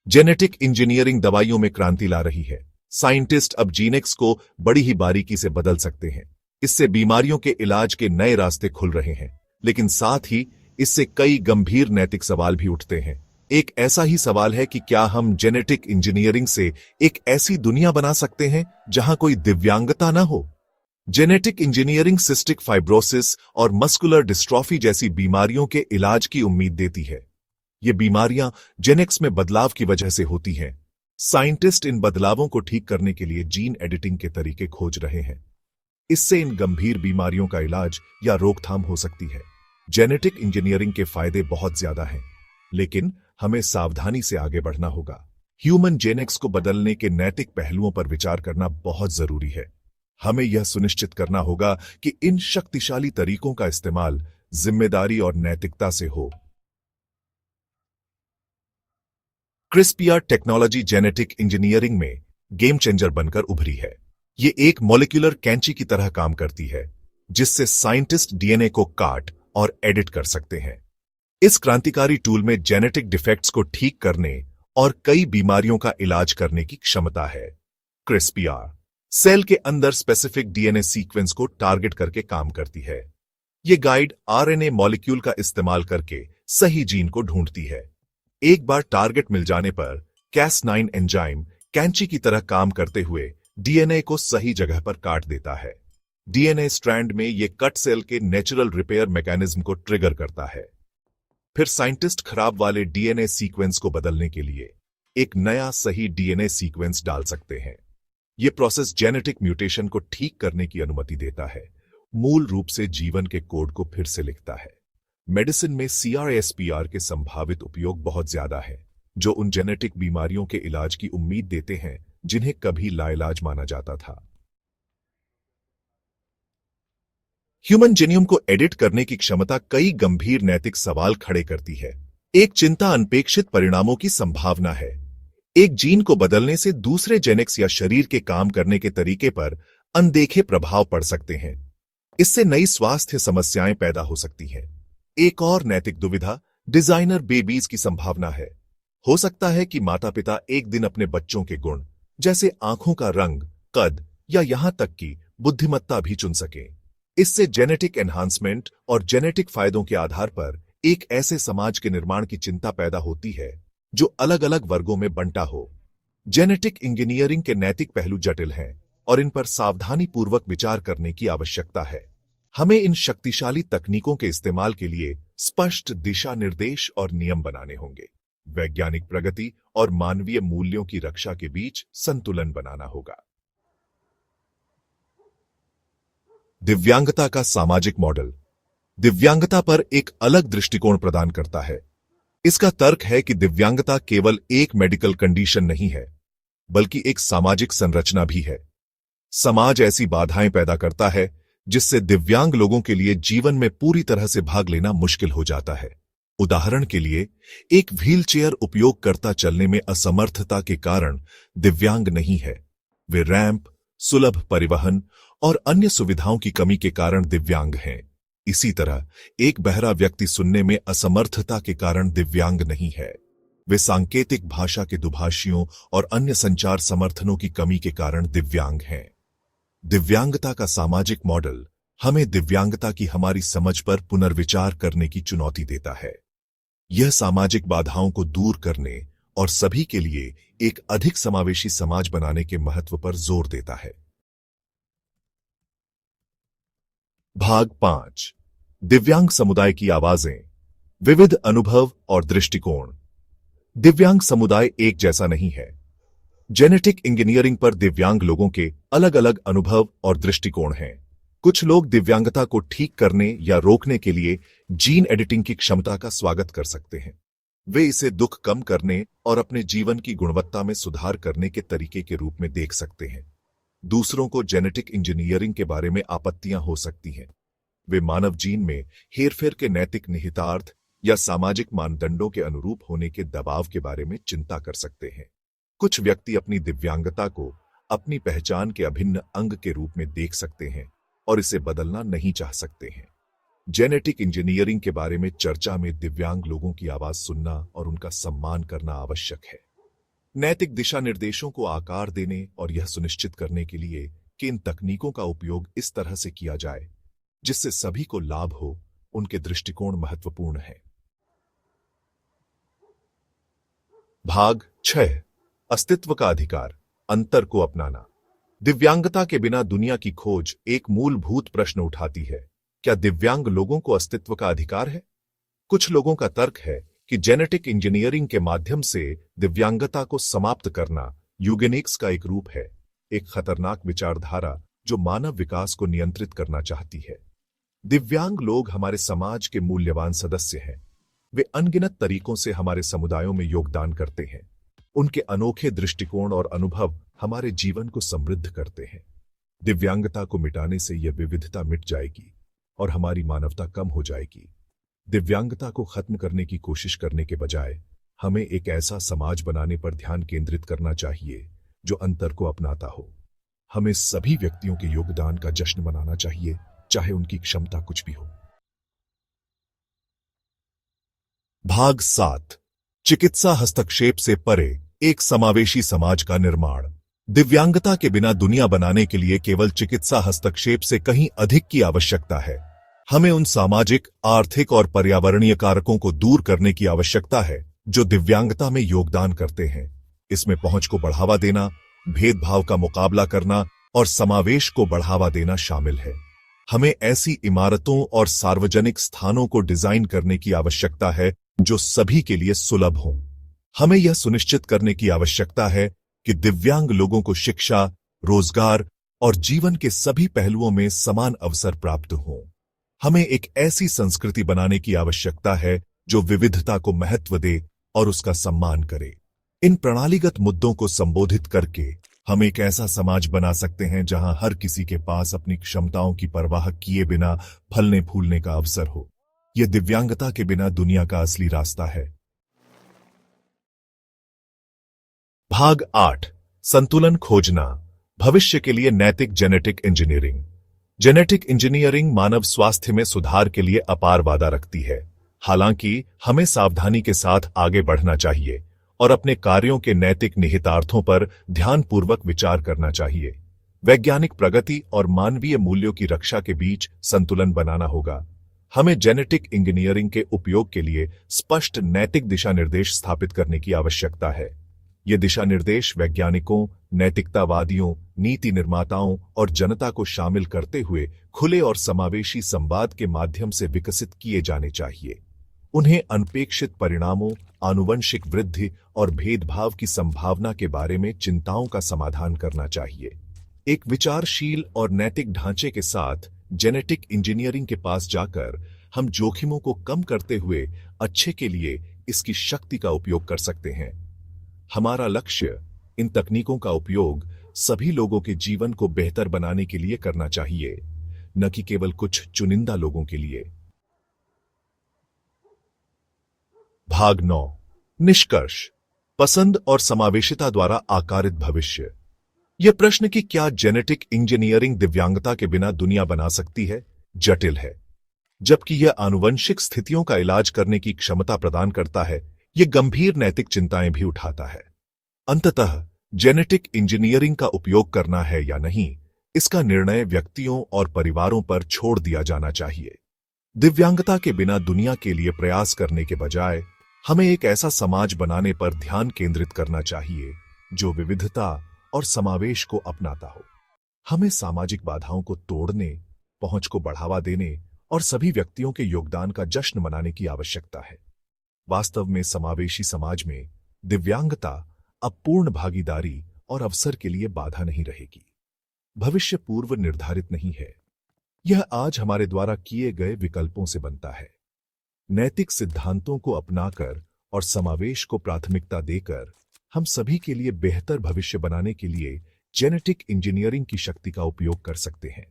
Genetic engineering दवाइयों में क्रांति ला रही है। साइंटिस्ट अब जीनेक्स को बड़ी ही बारीकी से बदल सकते हैं। इससे बीमारियों के इलाज के नए रास्ते खुल रहे हैं, लेकिन साथ ही इससे कई गंभीर नैतिक सवाल भी उठते हैं। एक ऐसा ही सवाल है कि क्या हम जेनेटिक इंजीनियरिंग से एक ऐसी दुनिया बना सकते हैं जहां कोई दिव्यांगता न हो। जेनेटिक इंजीनियरिंग सिस्टिक फाइब्रोसिस और मस्कुलर डिस्ट्रॉफी जैसी बीमारियों के इलाज की उम्मीद देती है। ये बीमारियां जेनेक्स में बदलाव की वजह से होती हैं। साइंटिस्ट इन बदलावों को ठीक करने के लिए जीन एडिटिंग के तरीके खोज रहे हैं। इससे इन गंभीर बीमारियों का इलाज या रोकथाम हो सकती है। जेनेटिक इंजीनियरिंग के फायदे बहुत ज्यादा हैं, लेकिन हमें सावधानी से आगे बढ़ना होगा। ह्यूमन जेनेक्स को बदलने के नैतिक पहलुओं पर विचार करना बहुत जरूरी है। हमें यह सुनिश्चित करना होगा कि इन शक्तिशाली तरीकों का इस्तेमाल जिम्मेदारी और नैतिकता से हो। क्रिस्पियर टेक्नोलॉजी जेनेटिक इंजीनियरिंग में गेम चेंजर बनकर उभरी है। ये एक मॉलिक्यूलर कैंची की तरह काम करती है, जिससे साइंटिस्ट डीएनए को काट और एडिट कर सकते हैं। इस क्रांतिकारी टूल में जेनेटिक डिफेक्ट्स को ठीक करने और कई बीमारियों का इलाज करने की क्षमता है। क्रिस्पियर सेल के अंदर स्पेसिफिक डीएनए सीक्वेंस को टारगेट करके काम करती है। ये गाइड आरएनए मॉलिक्यूल का इस्तेमाल करके सही जीन को ढूंढती है। एक बार टारगेट मिल जाने पर Cas9 एंजाइम कैंची की तरह काम करते हुए डीएनए को सही जगह पर काट देता है। डीएनए स्ट्रैंड में ये कट सेल के नेचुरल रिपेयर मैकेनिज्म को ट्रिगर करता है। फिर साइंटिस्ट खराब वाले डीएनए सीक्वेंस को बदलने के लिए एक नया सही डीएनए सीक्वेंस डाल सकते हैं। यह प्रोसेस जेनेटिक म्यूटेशन को ठीक करने की अनुमति देता है, मूल रूप से जीवन के कोड को फिर से लिखता है। मेडिसिन में CRISPR के संभावित उपयोग बहुत ज्यादा है, जो उन जेनेटिक बीमारियों के इलाज की उम्मीद देते हैं जिन्हें कभी लाइलाज माना जाता था। ह्यूमन जीनोम को एडिट करने की क्षमता कई गंभीर नैतिक सवाल खड़े करती है। एक चिंता अनपेक्षित परिणामों की संभावना है। एक जीन को बदलने से दूसरे जेनेक्स या शरीर के काम करने के तरीके पर अनदेखे प्रभाव पड़ सकते हैं। इससे नई स्वास्थ्य समस्याएं पैदा हो सकती हैं। एक और नैतिक दुविधा डिजाइनर बेबीज की संभावना है। हो सकता है कि माता-पिता एक दिन अपने बच्चों के गुण, जैसे आंखों का रंग, कद या यहां तक कि बुद्धिमत्ता भी चुन सकें। इससे जेनेटिक एनहांसमेंट और जेनेटिक फायदों के आधार पर एक ऐसे समाज के निर्माण की चिंता पैदा होती है जो अलग-अलग वर्गों में बंटा हो। जेनेटिक इंजीनियरिंग के नैतिक पहलू जटिल हैं और इन पर सावधानीपूर्वक विचार करने की आवश्यकता है। हमें इन शक्तिशाली तकनीकों के इस्तेमाल के लिए स्पष्ट दिशा निर्देश और नियम बनाने होंगे। वैज्ञानिक प्रगति और मानवीय मूल्यों की रक्षा के बीच संतुलन बनाना होगा। दिव्यांगता का सामाजिक मॉडल दिव्यांगता पर एक अलग दृष्टिकोण प्रदान करता है। इसका तर्क है कि दिव्यांगता केवल एक मेडिकल कंडीशन नहीं है, बल्कि एक सामाजिक संरचना भी है। समाज ऐसी बाधाएं पैदा करता है जिससे दिव्यांग लोगों के लिए जीवन में पूरी तरह से भाग लेना मुश्किल हो जाता है। उदाहरण के लिए, एक व्हीलचेयर उपयोगकर्ता चलने में असमर्थता के कारण दिव्यांग नहीं है। वे रैंप, सुलभ परिवहन और अन्य सुविधाओं की कमी के कारण दिव्यांग हैं। इसी तरह एक बहरा व्यक्ति सुनने में असमर्थता के कारण दिव्यांग नहीं है। वे सांकेतिक भाषा के दुभाषियों और अन्य संचार समर्थनों की कमी के कारण दिव्यांग हैं। दिव्यांगता का सामाजिक मॉडल हमें दिव्यांगता की हमारी समझ पर पुनर्विचार करने की चुनौती देता है। यह सामाजिक बाधाओं को दूर करने और सभी के लिए एक अधिक समावेशी समाज बनाने के महत्व पर जोर देता है। भाग 5 दिव्यांग समुदाय की आवाजें, विविध अनुभव और दृष्टिकोण। दिव्यांग समुदाय एक जैसा नहीं है। जेनेटिक इंजीनियरिंग पर दिव्यांग लोगों के अलग-अलग अनुभव और दृष्टिकोण हैं। कुछ लोग दिव्यांगता को ठीक करने या रोकने के लिए जीन एडिटिंग की क्षमता का स्वागत कर सकते हैं। वे इसे दुख कम करने और अपने जीवन की गुणवत्ता में सुधार करने के तरीके के रूप में देख सकते हैं। दूसरों को जेनेटिक इंजीनियरिंग के बारे में आपत्तियां हो सकती हैं। वे मानव जीन में हेरफेर के नैतिक निहितार्थ या सामाजिक मानदंडों के अनुरूप होने के दबाव के बारे में चिंता कर सकते हैं। कुछ व्यक्ति अपनी दिव्यांगता को अपनी पहचान के अभिन्न अंग के रूप में देख सकते हैं और इसे बदलना नहीं चाह सकते हैं। जेनेटिक इंजीनियरिंग के बारे में चर्चा में दिव्यांग लोगों की आवाज सुनना और उनका सम्मान करना आवश्यक है। नैतिक दिशा निर्देशों को आकार देने और यह सुनिश्चित करने के लिए कि इन तकनीकों का उपयोग इस तरह से किया जाए जिससे सभी को लाभ हो, उनके दृष्टिकोण महत्वपूर्ण है। भाग 6 अस्तित्व का अधिकार, अंतर को अपनाना। दिव्यांगता के बिना दुनिया की खोज एक मूलभूत प्रश्न उठाती है, क्या दिव्यांग लोगों को अस्तित्व का अधिकार है? कुछ लोगों का तर्क है कि जेनेटिक इंजीनियरिंग के माध्यम से दिव्यांगता को समाप्त करना यूगेनिक्स का एक रूप है, एक खतरनाक विचारधारा जो मानव विकास को नियंत्रित करना चाहती है। दिव्यांग लोग हमारे समाज के मूल्यवान सदस्य हैं। वे अनगिनत तरीकों से हमारे समुदायों में योगदान करते हैं। उनके अनोखे दृष्टिकोण और अनुभव हमारे जीवन को समृद्ध करते हैं। दिव्यांगता को मिटाने से यह विविधता मिट जाएगी और हमारी मानवता कम हो जाएगी। दिव्यांगता को खत्म करने की कोशिश करने के बजाय हमें एक ऐसा समाज बनाने पर ध्यान केंद्रित करना चाहिए जो अंतर को अपनाता हो। हमें सभी व्यक्तियों के योगदान का जश्न मनाना चाहिए, चाहे उनकी क्षमता कुछ भी हो। भाग 7 चिकित्सा हस्तक्षेप से परे एक समावेशी समाज का निर्माण। दिव्यांगता के बिना दुनिया बनाने के लिए केवल चिकित्सा हस्तक्षेप से कहीं अधिक की आवश्यकता है। हमें उन सामाजिक, आर्थिक और पर्यावरणीय कारकों को दूर करने की आवश्यकता है जो दिव्यांगता में योगदान करते हैं। इसमें पहुंच को बढ़ावा देना, भेदभाव का मुकाबला करना और समावेश को बढ़ावा देना शामिल है। हमें ऐसी इमारतों और सार्वजनिक स्थानों को डिजाइन करने की आवश्यकता है जो सभी के लिए सुलभ हों। हमें यह सुनिश्चित करने की आवश्यकता है कि दिव्यांग लोगों को शिक्षा, रोजगार और जीवन के सभी पहलुओं में समान अवसर प्राप्त हों। हमें एक ऐसी संस्कृति बनाने की आवश्यकता है जो विविधता को महत्व दे और उसका सम्मान करे। इन प्रणालीगत मुद्दों को संबोधित करके हम एक ऐसा समाज बना सकते हैं जहां हर किसी के पास अपनी क्षमताओं की परवाह किए बिना फलने फूलने का अवसर हो। यह दिव्यांगता के बिना दुनिया का असली रास्ता है। भाग 8 संतुलन खोजना, भविष्य के लिए नैतिक जेनेटिक इंजीनियरिंग। जेनेटिक इंजीनियरिंग मानव स्वास्थ्य में सुधार के लिए अपार वादा रखती है। हालांकि हमें सावधानी के साथ आगे बढ़ना चाहिए और अपने कार्यों के नैतिक निहितार्थों पर ध्यानपूर्वक विचार करना चाहिए। वैज्ञानिक प्रगति और मानवीय मूल्यों की रक्षा के बीच संतुलन बनाना होगा। हमें जेनेटिक इंजीनियरिंग के उपयोग के लिए स्पष्ट नैतिक दिशा निर्देश स्थापित करने की आवश्यकता है। ये दिशा निर्देश वैज्ञानिकों, नैतिकतावादियों, नीति निर्माताओं और जनता को शामिल करते हुए खुले और समावेशी संवाद के माध्यम से विकसित किए जाने चाहिए। उन्हें अनपेक्षित परिणामों, आनुवंशिक वृद्धि और भेदभाव की संभावना के बारे में चिंताओं का समाधान करना चाहिए। एक विचारशील और नैतिक ढांचे के साथ जेनेटिक इंजीनियरिंग के पास जाकर हम जोखिमों को कम करते हुए अच्छे के लिए इसकी शक्ति का उपयोग कर सकते हैं। हमारा लक्ष्य इन तकनीकों का उपयोग सभी लोगों के जीवन को बेहतर बनाने के लिए करना चाहिए, न कि केवल कुछ चुनिंदा लोगों के लिए। भाग 9 निष्कर्ष, पसंद और समावेशिता द्वारा आकारित भविष्य। यह प्रश्न कि क्या जेनेटिक इंजीनियरिंग दिव्यांगता के बिना दुनिया बना सकती है, जटिल है। जबकि यह आनुवंशिक स्थितियों का इलाज करने की क्षमता प्रदान करता है, यह गंभीर नैतिक चिंताएं भी उठाता है। अंततः जेनेटिक इंजीनियरिंग का उपयोग करना है या नहीं, इसका निर्णय व्यक्तियों और परिवारों पर छोड़ दिया जाना चाहिए। दिव्यांगता के बिना दुनिया के लिए प्रयास करने के बजाय हमें एक ऐसा समाज बनाने पर ध्यान केंद्रित करना चाहिए जो विविधता और समावेश को अपनाता हो। हमें सामाजिक बाधाओं को तोड़ने, पहुंच को बढ़ावा देने और सभी व्यक्तियों के योगदान का जश्न मनाने की आवश्यकता है। वास्तव में समावेशी समाज में दिव्यांगता अब पूर्ण भागीदारी और अवसर के लिए बाधा नहीं रहेगी। भविष्य पूर्व निर्धारित नहीं है, यह आज हमारे द्वारा किए गए विकल्पों से बनता है। नैतिक सिद्धांतों को अपनाकर और समावेश को प्राथमिकता देकर हम सभी के लिए बेहतर भविष्य बनाने के लिए जेनेटिक इंजीनियरिंग की शक्ति का उपयोग कर सकते हैं।